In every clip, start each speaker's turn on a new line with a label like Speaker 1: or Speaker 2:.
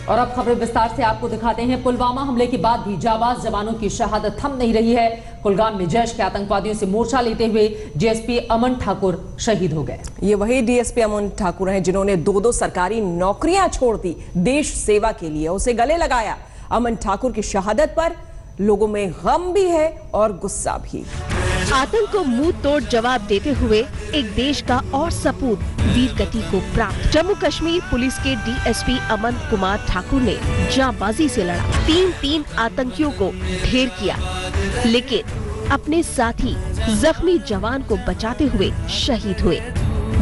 Speaker 1: और अब खबरें विस्तार से आपको दिखाते हैं। पुलवामा हमले के बाद भी जाबाज जवानों की शहादत थम नहीं रही है। कुलगाम में जैश के आतंकवादियों से मोर्चा लेते हुए डीएसपी अमन ठाकुर शहीद हो गए।
Speaker 2: ये वही डीएसपी अमन ठाकुर हैं जिन्होंने दो सरकारी नौकरियां छोड़ दी, देश सेवा के लिए उसे गले लगाया। अमन ठाकुर की शहादत पर लोगों में गम भी है और गुस्सा भी।
Speaker 3: आतंक को मुंह तोड़ जवाब देते हुए एक देश का और सपूत वीर गति को प्राप्त जम्मू कश्मीर पुलिस के डीएसपी अमन कुमार ठाकुर ने जांबाजी से लड़ा, 3 आतंकियों को ढेर किया, लेकिन अपने साथी जख्मी जवान को बचाते हुए शहीद हुए।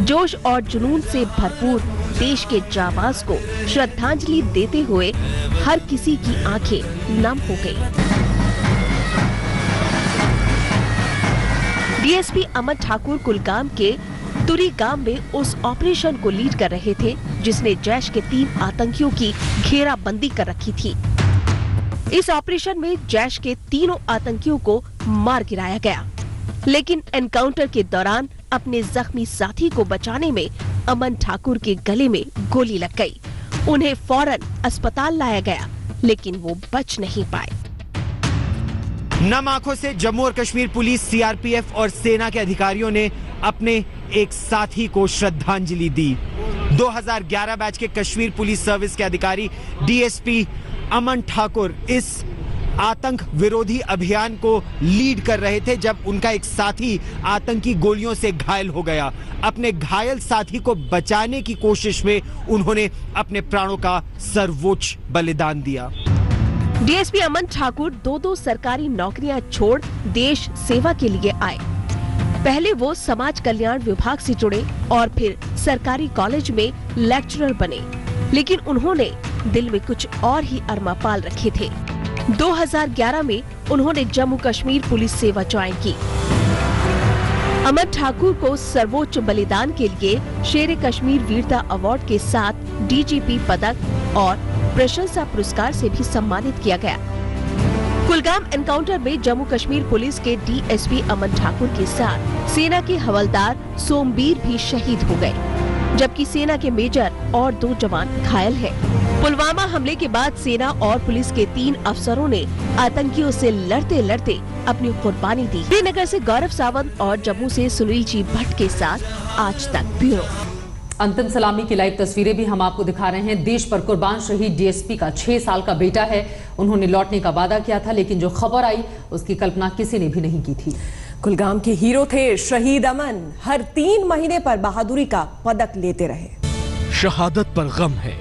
Speaker 3: जोश और जुनून से भरपूर देश के जाबाज को श्रद्धांजलि देते हुए हर किसी की आंखें नम हो गयी। डीएसपी अमन ठाकुर कुलगाम के तुरी गांव में उस ऑपरेशन को लीड कर रहे थे जिसने जैश के 3 आतंकियों की घेराबंदी कर रखी थी। इस ऑपरेशन में जैश के 3 आतंकियों को मार गिराया गया, लेकिन एनकाउंटर के दौरान अपने जख्मी साथी को बचाने में अमन ठाकुर के गले में गोली लग गई। उन्हें फौरन अस्पताल लाया गया, लेकिन वो बच नहीं पाए।
Speaker 4: नम आंखों से जम्मू और कश्मीर पुलिस, सीआरपीएफ और सेना के अधिकारियों ने अपने एक साथी को श्रद्धांजलि दी। 2011 बैच के कश्मीर पुलिस सर्विस के अधिकारी डीएसपी अमन ठाकुर इस आतंक विरोधी अभियान को लीड कर रहे थे जब उनका एक साथी आतंकी गोलियों से घायल हो गया। अपने घायल साथी को बचाने की कोशिश में उन्होंने अपने प्राणों का सर्वोच्च बलिदान दिया।
Speaker 3: डीएसपी अमन ठाकुर 2 सरकारी नौकरियां छोड़ देश सेवा के लिए आए। पहले वो समाज कल्याण विभाग से जुड़े और फिर सरकारी कॉलेज में लेक्चरर बने, लेकिन उन्होंने दिल में कुछ और ही अरमा पाल रखे थे। 2011 में उन्होंने जम्मू कश्मीर पुलिस सेवा ज्वाइन की। अमन ठाकुर को सर्वोच्च बलिदान के लिए शेर कश्मीर वीरता अवार्ड के साथ डीजीपी पदक और प्रशंसा पुरस्कार से भी सम्मानित किया गया। कुलगाम एनकाउंटर में जम्मू कश्मीर पुलिस के डीएसपी अमन ठाकुर के साथ सेना के हवलदार सोमबीर भी शहीद हो गए, जबकि सेना के मेजर और 2 जवान घायल हैं। पुलवामा हमले के बाद सेना और पुलिस के 3 अफसरों ने आतंकियों से लड़ते लड़ते अपनी कुर्बानी दी। श्रीनगर से गौरव सावंत और जम्मू से सुनील जी भट्ट के साथ आज तक ब्यूरो।
Speaker 1: अंतिम सलामी की लाइव तस्वीरें भी हम आपको दिखा रहे हैं। देश पर कुर्बान शहीद डीएसपी का 6 साल का बेटा है। उन्होंने लौटने का वादा किया था, लेकिन जो खबर आई उसकी कल्पना किसी ने भी नहीं की थी।
Speaker 2: कुलगाम के हीरो थे शहीद अमन, हर 3 महीने पर बहादुरी का पदक लेते रहे।
Speaker 5: शहादत पर गम है,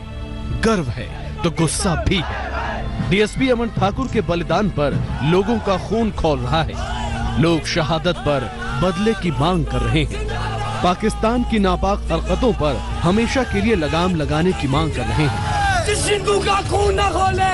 Speaker 5: गर्व है तो गुस्सा भी है। डीएसपी अमन ठाकुर के बलिदान पर लोगों का खून खौल रहा है। लोग शहादत पर बदले की मांग कर रहे हैं। पाकिस्तान की नापाक हरकतों पर हमेशा के लिए लगाम लगाने की मांग कर रहे हैं।
Speaker 6: सिंधु का खून न खोले,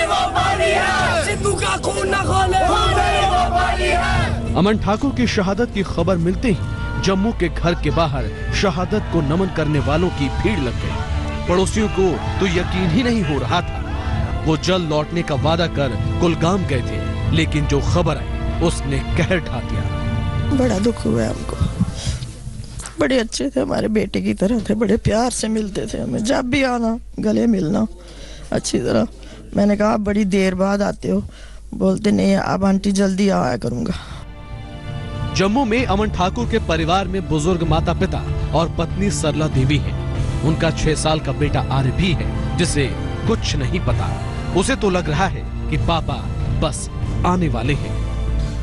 Speaker 6: वो पानी है। सिंधु का खून न खोले, वो पानी है।
Speaker 5: अमन ठाकुर की शहादत की खबर मिलते ही जम्मू के घर के बाहर शहादत को नमन करने वालों की भीड़ लग गई। पड़ोसियों को तो यकीन ही नहीं हो रहा था। वो जल्द लौटने का वादा कर कुलगाम गए थे, लेकिन जो खबर आई उसने कहर ढा दिया।
Speaker 7: बड़ा दुख हुआ हमको। बड़े अच्छे थे, हमारे बेटे की तरह थे, बड़े प्यार से मिलते थे हमें, जब भी आना गले मिलना अच्छी तरह। मैंने कहा आप बड़ी देर बाद आते हो, बोलते नहीं अब आंटी जल्दी आया करूंगा।
Speaker 5: जम्मू में अमन ठाकुर के परिवार में बुजुर्ग माता पिता और पत्नी सरला देवी है। उनका 6 साल का बेटा आर्य भी है, जिसे कुछ नहीं पता। उसे तो लग रहा है कि पापा बस आने वाले हैं।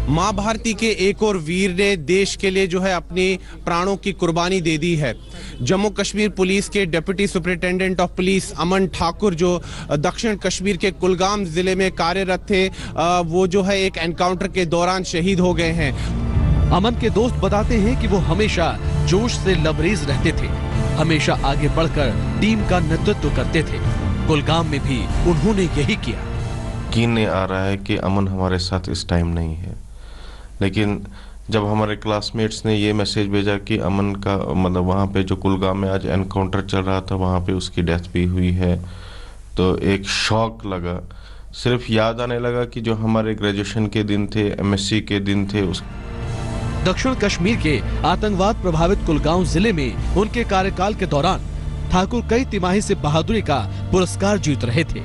Speaker 8: माँ भारती के एक और वीर ने देश के लिए जो है अपनी प्राणों की कुर्बानी दे दी है। जम्मू कश्मीर पुलिस के डिप्टी सुपरिटेंडेंट ऑफ पुलिस अमन ठाकुर जो दक्षिण कश्मीर के कुलगाम जिले में कार्यरत थे, वो जो है एक एनकाउंटर के दौरान शहीद हो गए हैं।
Speaker 5: अमन के दोस्त बताते हैं कि वो हमेशा जोश से लबरेज रहते थे, हमेशा आगे बढ़कर टीम का नेतृत्व करते थे। कुलगाम में भी उन्होंने यही किया।
Speaker 9: यकीन नहीं आ रहा है कि अमन हमारे साथ इस टाइम नहीं है, लेकिन जब हमारे क्लासमेट्स ने ये मैसेज भेजा कि अमन का मतलब वहाँ पे जो कुलगाम में आज एनकाउंटर चल रहा था वहाँ पे उसकी डेथ भी हुई है, तो एक शॉक लगा। सिर्फ याद आने लगा कि जो हमारे ग्रेजुएशन के दिन थे, एमएससी के दिन थे।
Speaker 5: दक्षिण कश्मीर के आतंकवाद प्रभावित कुलगाम जिले में उनके कार्यकाल के दौरान ठाकुर कई तिमाही से बहादुरी का पुरस्कार जीत रहे थे।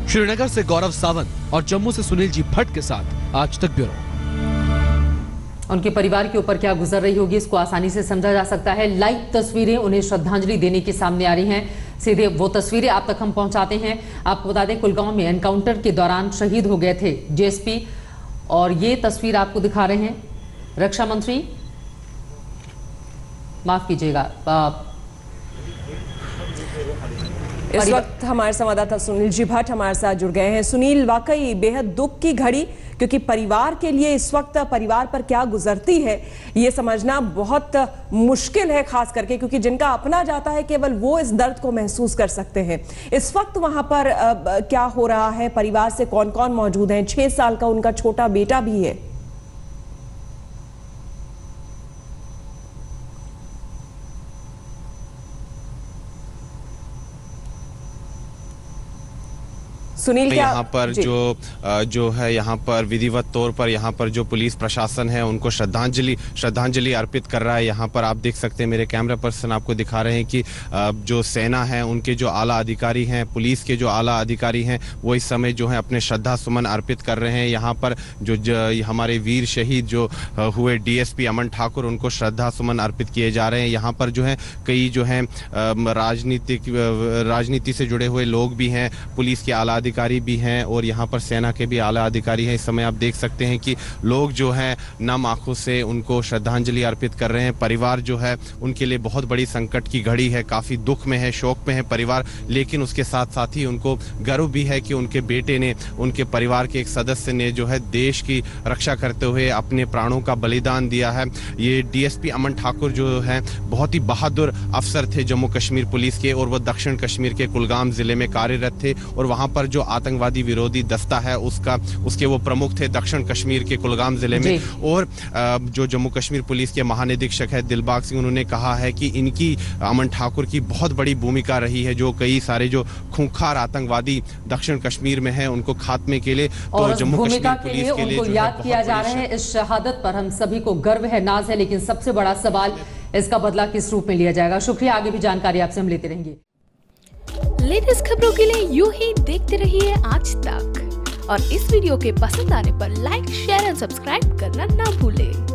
Speaker 5: श्रीनगर से गौरव सावंत और जम्मू से सुनील जी भट्ट के साथ आज तक ब्यूरो।
Speaker 1: उनके परिवार के ऊपर क्या गुजर रही होगी इसको आसानी से समझा जा सकता है। लाइव तस्वीरें उन्हें श्रद्धांजलि देने के सामने आ रही हैं। सीधे वो तस्वीरें आप तक हम पहुंचाते हैं। आपको बता दें, कुलगांव में एनकाउंटर के दौरान शहीद हो गए थे डीएसपी, और ये तस्वीर आपको दिखा रहे हैं रक्षा मंत्री, माफ कीजिएगा,
Speaker 2: इस वक्त हमारे संवाददाता सुनील जी भट्ट हमारे साथ जुड़ गए हैं। सुनील, वाकई बेहद दुख की घड़ी, क्योंकि परिवार के लिए इस वक्त परिवार पर क्या गुजरती है ये समझना बहुत मुश्किल है, खास करके क्योंकि जिनका अपना जाता है केवल वो इस दर्द को महसूस कर सकते हैं। इस वक्त वहां पर क्या हो रहा है, परिवार से कौन कौन मौजूद हैं? 6 साल का उनका छोटा बेटा भी है। सुनील,
Speaker 8: यहाँ पर जो है यहाँ पर विधिवत तौर पर यहाँ पर जो पुलिस प्रशासन है उनको श्रद्धांजलि अर्पित कर रहा है। यहाँ पर आप देख सकते हैं, मेरे कैमरा पर्सन आपको दिखा रहे हैं कि जो सेना है उनके जो आला अधिकारी हैं, पुलिस के जो आला अधिकारी हैं, वो इस समय जो है अपने श्रद्धा सुमन अर्पित कर रहे हैं। यहाँ पर जो हमारे वीर शहीद जो हुए डीएसपी अमन ठाकुर, उनको श्रद्धा सुमन अर्पित किए जा रहे हैं। यहाँ पर जो है कई जो है राजनीति से जुड़े हुए लोग भी हैं, पुलिस के आला अधिकारी भी हैं और यहाँ पर सेना के भी आला अधिकारी हैं। इस समय आप देख सकते हैं कि लोग जो हैं नम आंखों से उनको श्रद्धांजलि अर्पित कर रहे हैं। परिवार जो है उनके लिए बहुत बड़ी संकट की घड़ी है, काफी दुख में है, शोक में है परिवार, लेकिन उसके साथ साथ ही उनको गर्व भी है कि उनके बेटे ने, उनके परिवार के एक सदस्य ने जो है देश की रक्षा करते हुए अपने प्राणों का बलिदान दिया है। ये डीएसपी अमन ठाकुर जो है बहुत ही बहादुर अफसर थे जम्मू कश्मीर पुलिस के, और वो दक्षिण कश्मीर के कुलगाम जिले में कार्यरत थे और वहां पर जो आतंकवादी विरोधी दस्ता है उसके वो प्रमुख थे दक्षिण कश्मीर के कुलगाम जिले में। और जो जम्मू कश्मीर पुलिस के महानिरीक्षक है दिलबाग सिंह, उन्होंने कहा है कि इनकी अमन ठाकुर की बहुत बड़ी भूमिका रही है, जो कई सारे जो खूंखार आतंकवादी दक्षिण कश्मीर में है उनको खात्मे के लिए, तो जम्मू कश्मीर पुलिस के लिए
Speaker 1: उनको याद किया जा रहा है। इस शहादत पर हम सभी को गर्व है, नाज है, लेकिन सबसे बड़ा सवाल इसका बदला किस रूप में लिया जाएगा। शुक्रिया, आगे भी जानकारी आपसे हम लेते रहेंगे।
Speaker 10: लेटेस्ट खबरों के लिए यूं ही देखते रहिए आज तक, और इस वीडियो के पसंद आने पर लाइक, शेयर एंड सब्सक्राइब करना ना भूलें।